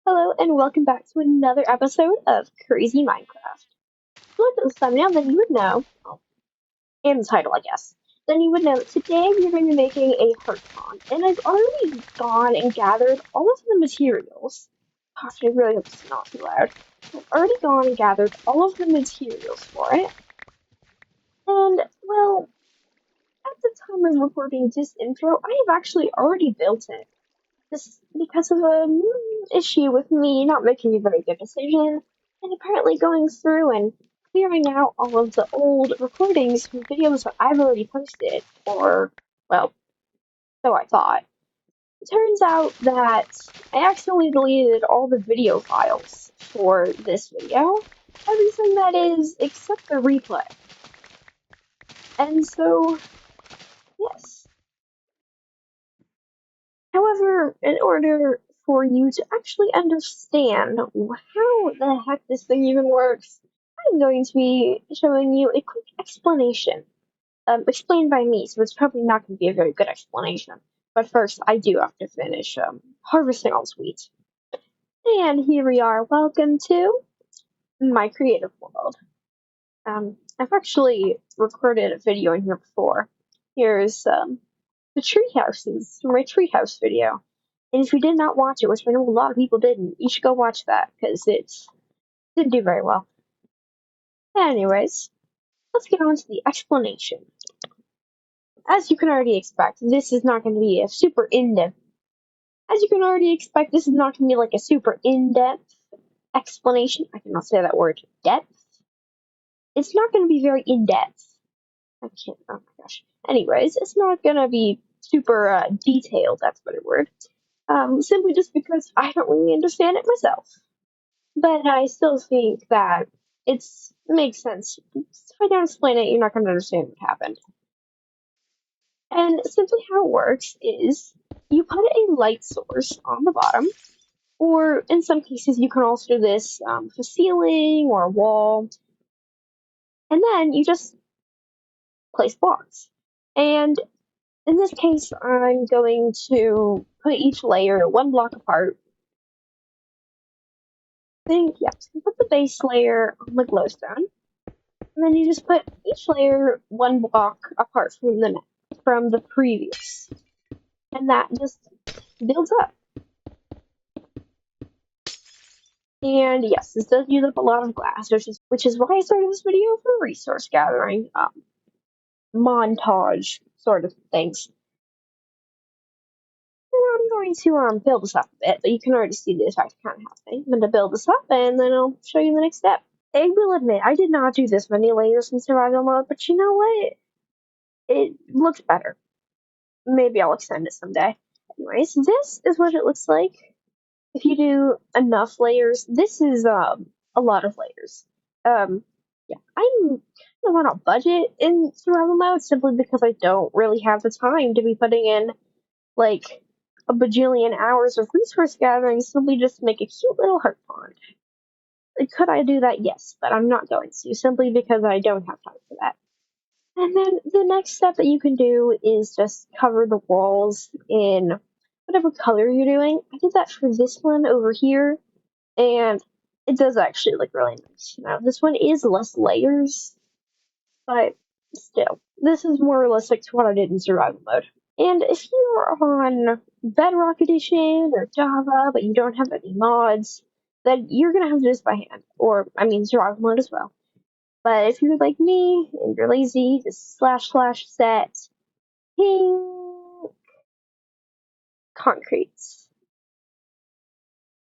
Hello and welcome back to another episode of Crazy Minecraft. If you look at the thumbnail, then you would know, and the title, I guess, then you would know that today we're going to be making a heart pond. And I've already gone and gathered all of the materials. Gosh, I really hope it's not too loud. I've already gone and gathered all of the materials for it. And, well, at the time of recording this intro, I have actually already built it. This because of an issue with me not making a very good decision, and apparently going through and clearing out all of the old recordings from videos that I've already posted, or, well, so I thought. It turns out that I accidentally deleted all the video files for this video, everything that is except the replay. And so, yes. However, in order for you to actually understand how the heck this thing even works, I'm going to be showing you a quick explanation. Explained by me, so it's probably not going to be a very good explanation. But first, I do have to finish harvesting all this wheat. And here we are. Welcome to my creative world. I've actually recorded a video in here before. Here's the tree houses from my treehouse video. And if you did not watch it, which I know a lot of people didn't, you should go watch that because it didn't do very well. Anyways, let's get on to the explanation. As you can already expect, this is not going to be a super in-depth. As you can already expect, this is not going to be like a super in-depth explanation. I cannot say that word. Depth. It's not going to be very in-depth. I can't. Oh my gosh. Anyways, it's not going to be super detailed. That's a better word. Simply just because I don't really understand it myself. But I still think that it makes sense. If I don't explain it, you're not going to understand what happened. And simply how it works is you put a light source on the bottom, or in some cases you can also do this for ceiling or a wall, and then you just place blocks. And in this case, I'm going to put each layer one block apart. Then, yeah, so put the base layer on the glowstone, and then you just put each layer one block apart from the previous, and that just builds up. And yes, this does use up a lot of glass, which is why I started this video for resource gathering montage sort of things. I'm going to build this up a bit, but you can already see the effect kind of happening. I'm going to build this up, and then I'll show you the next step. I will admit, I did not do this many layers in survival mode, but you know what? It looks better. Maybe I'll extend it someday. Anyways, this is what it looks like if you do enough layers. This is a lot of layers. Yeah, I'm on a budget in survival mode simply because I don't really have the time to be putting in like a bajillion hours of resource gathering simply just to make a cute little heart pond. Could I do that? Yes, but I'm not going to, simply because I don't have time for that. And then the next step that you can do is just cover the walls in whatever color you're doing. I did that for this one over here, and it does actually look really nice. Now, this one is less layers, but still, this is more realistic to what I did in survival mode. And if you're on Bedrock Edition or Java, but you don't have any mods, then you're gonna have to do this by hand, or I mean survival mode as well. But if you're like me and you're lazy, just / set pink concrete.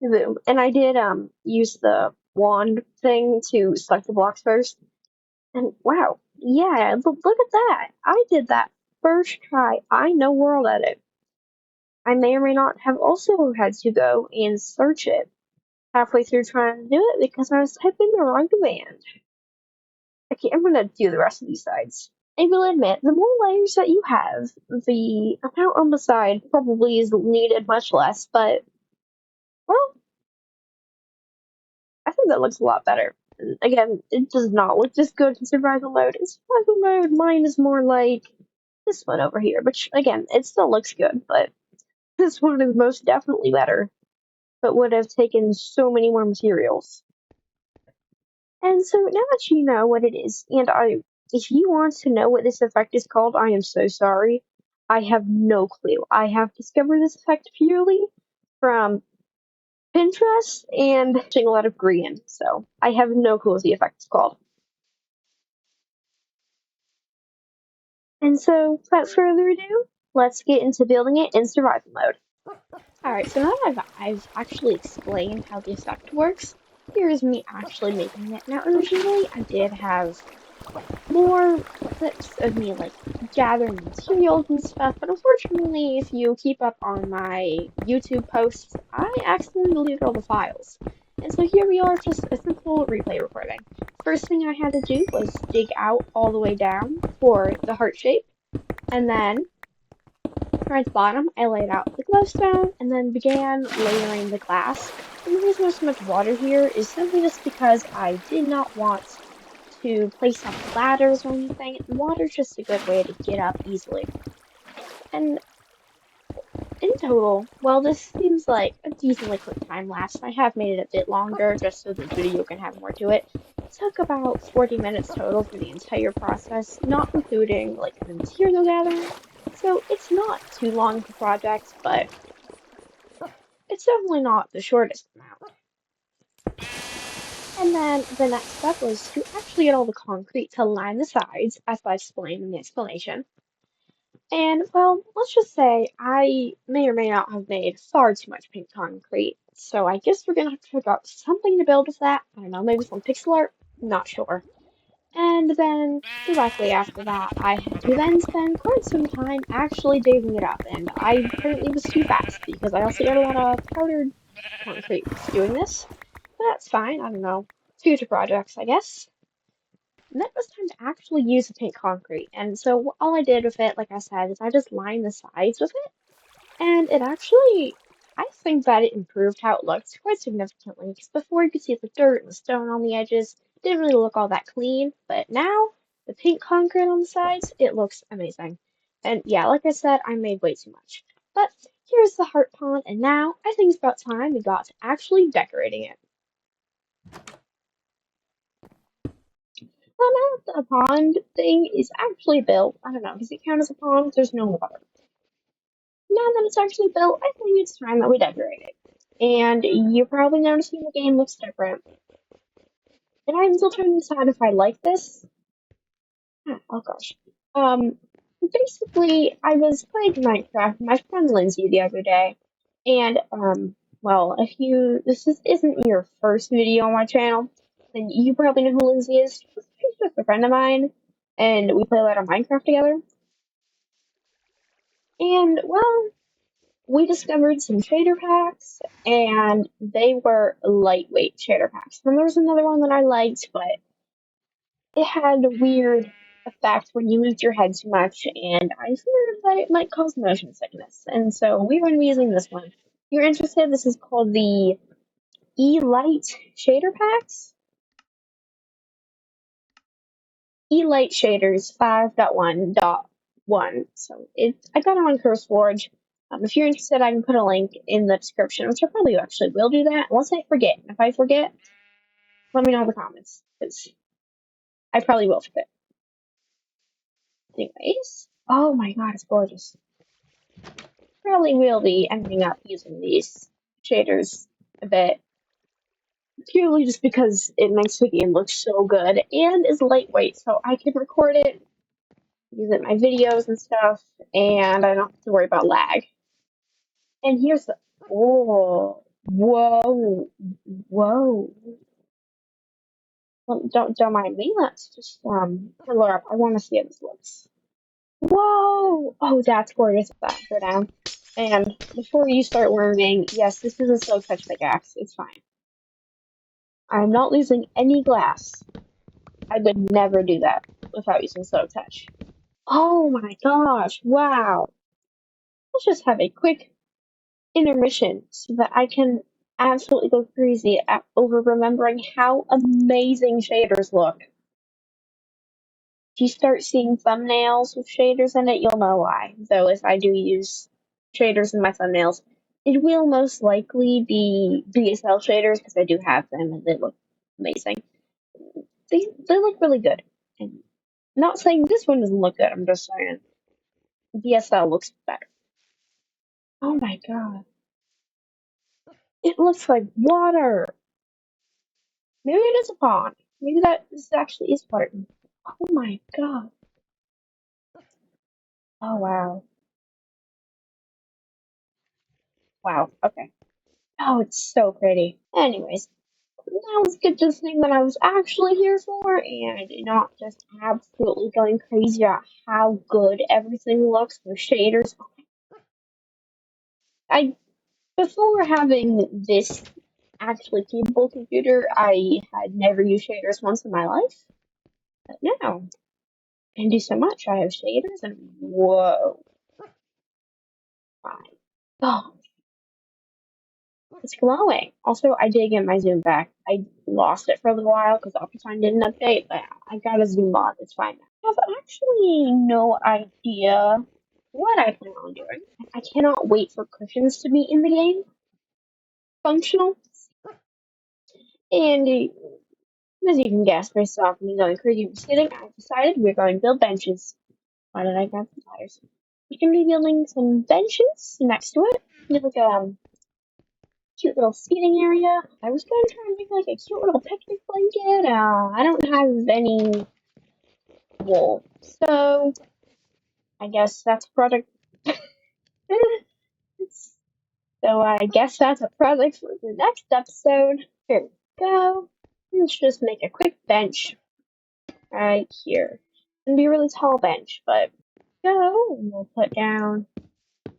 Boom. And I did use the wand thing to select the blocks first. And wow, yeah, look at that. I did that first try. I know world edit. I may or may not have also had to go and search it halfway through trying to do it because I was typing the wrong command. Okay, I'm gonna do the rest of these sides. I will admit, the more layers that you have, the amount on the side probably is needed much less, but, well, I think that looks a lot better. Again, it does not look this good in survival mode. In survival mode, mine is more like this one over here, which, again, it still looks good, but this one is most definitely better, but would have taken so many more materials. And so now that you know what it is, if you want to know what this effect is called, I am so sorry. I have no clue. I have discovered this effect purely from Pinterest and watching a lot of Green, so I have no clue what the effect is called. And so, without further ado, let's get into building it in survival mode. Alright, so now that I've actually explained how the effect works, here's me actually making it. Now, originally, I did have more clips of me like gathering materials and stuff, but unfortunately, if you keep up on my YouTube posts, I accidentally deleted all the files. And so here we are, just a simple replay recording. First thing I had to do was dig out all the way down for the heart shape, and then right at the bottom, I laid out the glowstone and then began layering the glass. And the reason there's so much water here is simply just because I did not want to place up ladders or anything. Water's just a good way to get up easily. And in total, well, this seems like a decently quick time lapse. I have made it a bit longer just so the video can have more to it. It took about 40 minutes total for the entire process, not including like the material gathering. So it's not too long of a project, but it's definitely not the shortest amount. And then the next step was to actually get all the concrete to line the sides, as I explained in the explanation. And, well, let's just say I may or may not have made far too much pink concrete, so I guess we're gonna have to figure out something to build with that. I don't know, maybe some pixel art? Not sure. And then, directly after that, I had to then spend quite some time actually digging it up, and I apparently was too fast, because I also got a lot of powdered concrete doing this. But that's fine, I don't know. Future projects, I guess. And then it was time to actually use the pink concrete. And so all I did with it, like I said, is I just lined the sides with it. And it actually, I think that it improved how it looked quite significantly. Because before you could see the dirt and the stone on the edges, it didn't really look all that clean. But now, the pink concrete on the sides, it looks amazing. And yeah, like I said, I made way too much. But here's the heart pond, and now I think it's about time we got to actually decorating it. Well, now that the pond thing is actually built, I don't know, does it count as a pond? There's no water. Now that it's actually built, I think it's time that we decorate it. And you're probably noticing the game looks different. And I'm still trying to decide if I like this. Oh gosh. Um, basically, I was playing Minecraft with my friend Lindsay the other day. And, well, isn't your first video on my channel, then you probably know who Lindsay is. She's just a friend of mine. And we play a lot of Minecraft together. And, well, we discovered some shader packs, and they were lightweight shader packs. And there was another one that I liked, but it had a weird effect when you moved your head too much, and I feared that it might cause motion sickness. And so we were using this one. If you're interested, this is called the E-Light shader packs. E-Light shaders 5.1.1. So I got them on CurseForge. If you're interested, I can put a link in the description, which I probably actually will do that unless I forget. If I forget, let me know in the comments, because I probably will forget. Anyways, oh my god, it's gorgeous. Probably will be ending up using these shaders a bit, purely just because it makes the game look so good and is lightweight, so I can record it, use it in my videos and stuff, and I don't have to worry about lag. And here's the whoa. Well, don't mind me. Let's just pull her up. I want to see how this looks. Whoa! Oh, that's gorgeous. That go down. And before you start learning, yes, this is a slow touch pickaxe. It's fine. I'm not losing any glass. I would never do that without using slow touch. Oh my gosh, wow. Let's just have a quick intermission so that I can absolutely go crazy over remembering how amazing shaders look. If you start seeing thumbnails with shaders in it, you'll know why. Though if I do use shaders in my thumbnails, it will most likely be BSL shaders because I do have them and they look amazing. They look really good. And not saying this one doesn't look good, I'm just saying BSL looks better. Oh my god. It looks like water. Maybe it is a pond. Maybe that this actually is water. Oh my god. Oh wow. Wow. Okay. Oh, it's so pretty. Anyways, now let's get to the thing that I was actually here for and not just absolutely going crazy about how good everything looks with shaders. I before having this actually capable computer, I had never used shaders once in my life. But now I can do so much. I have shaders and whoa. My God. It's glowing. Also, I did get my zoom back. I lost it for a little while because Optifine didn't update, but I got a zoom on. It's fine. I have actually no idea what I plan on doing. I cannot wait for cushions to be in the game, functional. And as you can guess, based off me going crazy with sitting, I decided we're going to build benches. Why did I grab the tires? We're going to be building some benches next to it. With like a cute little seating area. I was going to try and make like a cute little picnic blanket. I don't have any wool, so I guess that's a product. So I guess that's a product for the next episode. Here we go. Let's just make a quick bench right here. It's gonna be a really tall bench, but go. And we'll put down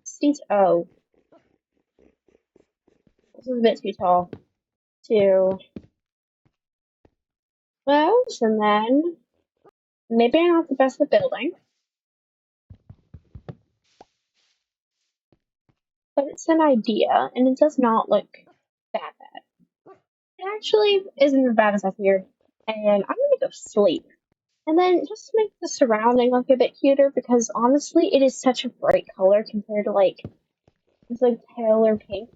seats. Oh, this is a bit too tall. Two. Those, and then maybe I'm not the best at building, but it's an idea, and it does not look that bad. It actually isn't as bad as I feared, and I'm gonna go sleep. And then just to make the surrounding look a bit cuter, because honestly, it is such a bright color compared to like it's like paler pink.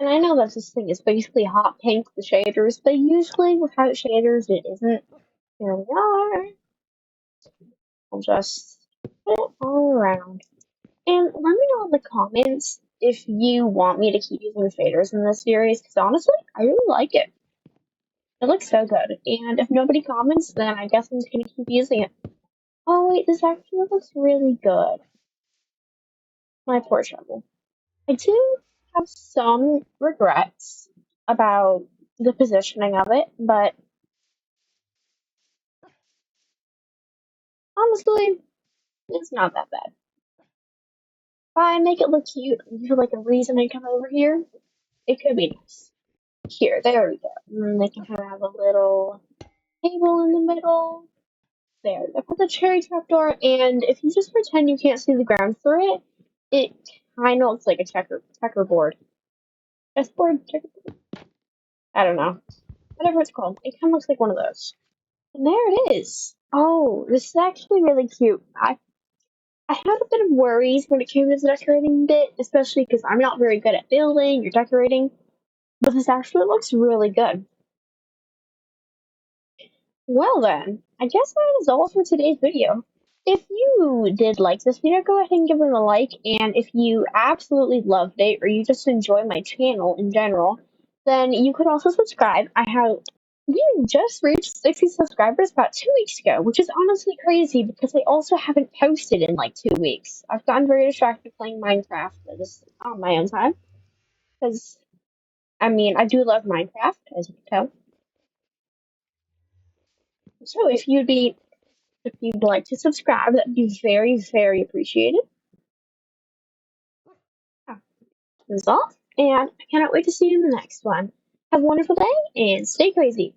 And I know that this thing is basically hot pink with shaders, but usually without shaders, it isn't. Here we are. I'll just put it all around. And let me know in the comments if you want me to keep using shaders in this series, because honestly, I really like it. It looks so good. And if nobody comments, then I guess I'm just going to keep using it. Oh wait, this actually looks really good. My poor shovel. I do have some regrets about the positioning of it, but honestly, it's not that bad. If I make it look cute and give like a reason to come over here, it could be nice. Here, there we go. And then they can kind of have a little table in the middle. There, I put the cherry trapdoor, and if you just pretend you can't see the ground through it, it kind of looks like a checkerboard. Chessboard? Checkerboard? I don't know. Whatever it's called. It kind of looks like one of those. And there it is. Oh, this is actually really cute. I had a bit of worries when it came to the decorating bit, especially because I'm not very good at building or decorating, but this actually looks really good. Well then, I guess that is all for today's video. If you did like this video, go ahead and give it a like, and if you absolutely loved it, or you just enjoy my channel in general, then you could also subscribe. We just reached 60 subscribers about 2 weeks ago, which is honestly crazy because I also haven't posted in like 2 weeks. I've gotten very distracted playing Minecraft just on my own time, because, I mean, I do love Minecraft, as you can tell. So if you'd like to subscribe, that'd be very, very appreciated. Yeah, that's all. And I cannot wait to see you in the next one. Have a wonderful day and stay crazy.